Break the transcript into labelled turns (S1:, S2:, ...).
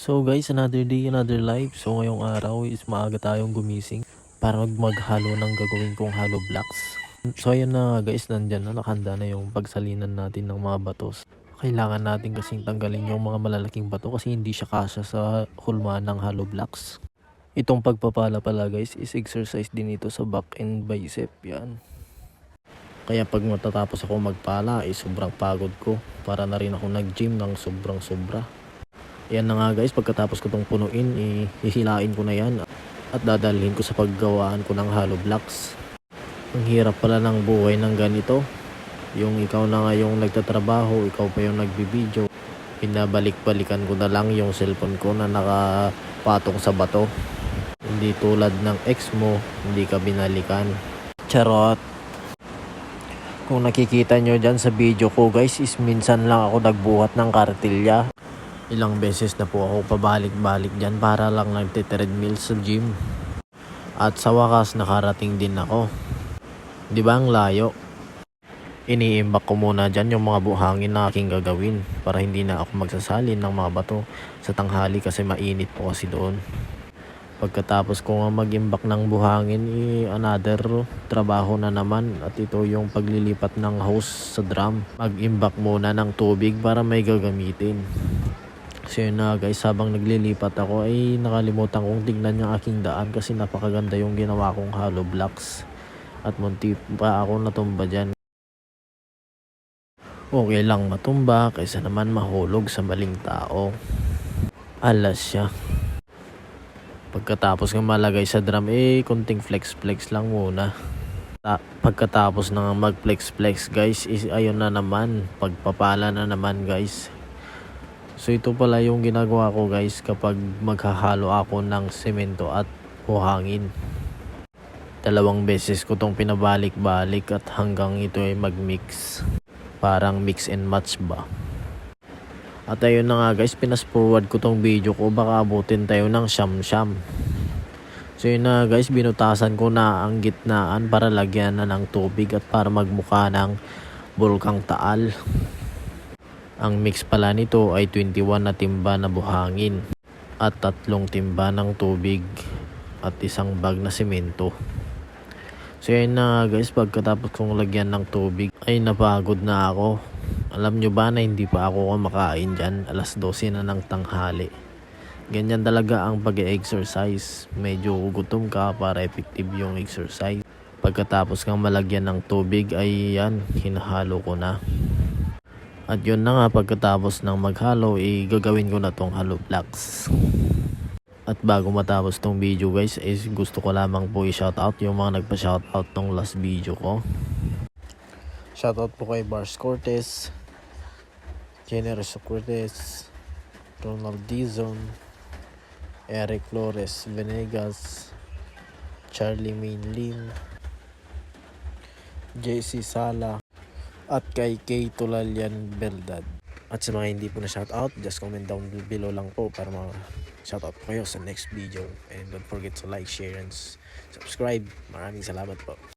S1: So guys, another day, another life. So ngayong araw is maaga tayong gumising para maghalo ng gagawin kong hollow blocks. So ayun na nga guys, nandyan na, nakahanda na yung pagsalinan natin ng mga batos. Kailangan natin kasing tanggalin yung mga malalaking bato kasi hindi siya kasya sa hulmaan ng hollow blocks. Itong pagpapala pala guys is exercise din ito sa back and bicep. Yan. Kaya pag matatapos ako magpala ay sobrang pagod ko. Para na rin ako nag-gym ng sobrang sobra. Yan na nga guys, pagkatapos ko itong punuin, hihilain ko na yan at dadalhin ko sa paggawaan ko ng hollow blocks. Ang hirap pala ng buhay ng ganito. Yung ikaw na nga yung nagtatrabaho, ikaw pa yung nagbibideo. Pinabalik-balikan ko na lang yung cellphone ko na nakapatong sa bato. Hindi tulad ng ex mo, hindi ka binalikan. Charot! Kung nakikita nyo dyan sa video ko guys, is minsan lang ako nagbuhat ng kartilya. Ilang beses na po ako pabalik-balik dyan para lang nagte-treadmill sa gym. At sa wakas nakarating din ako. Di ba ang layo? Iniimbak ko muna dyan yung mga buhangin na aking gagawin para hindi na ako magsasalin ng mga bato sa tanghali kasi mainit po kasi doon. Pagkatapos ko nga mag-imbak ng buhangin, another trabaho na naman at ito yung paglilipat ng hose sa drum. Mag-imbak muna ng tubig para may gagamitin. So yun na guys, habang naglilipat ako ay nakalimutan kong tignan yung aking daan kasi napakaganda yung ginawa kong hollow blocks. At munti pa ako natumba dyan. Okay lang matumba kaysa naman mahulog sa maling tao. Alas siya. Pagkatapos ng malagay sa drum konting flex lang muna. Pagkatapos ng mag flex guys is ayun na naman, pagpapala na naman guys. So ito pala yung ginagawa ko guys kapag maghahalo ako ng semento at buhangin. 2 beses ko tong pinabalik-balik at hanggang ito ay mag-mix. Parang mix and match ba. At ayun na nga guys, pinas forward ko tong video ko, baka abutin tayo ng siyam-siyam. So yun na guys, binutasan ko na ang gitnaan para lagyan na ng tubig at para magmukha ng bulkang Taal. Ang mix pala nito ay 21 na timba na buhangin at 3 timba ng tubig at 1 bag na semento. So yun na guys, pagkatapos kong lagyan ng tubig ay napagod na ako. Alam nyo ba na hindi pa ako kumakain dyan, 12:00 na ng tanghali. Ganyan talaga ang pag-exercise, medyo gutom ka para effective yung exercise. Pagkatapos kang malagyan ng tubig ay yan, hinahalo ko na. At yun na nga, pagkatapos ng maghalo, gagawin ko na tong hollow blocks. At bago matapos tong video guys, gusto ko lamang po i-shoutout yung mga nagpa-shoutout tong last video ko. Shoutout po kay Bars Cortez, Generoso Cortez, Ronald Dizon, Eric Flores Venegas, Charlie Main Lim, JC Sala, at kay Kay Tulalian Beldad. At sa mga hindi po na shoutout, just comment down below lang po para shoutout po kayo sa next video. And don't forget to like, share, and subscribe. Maraming salamat po.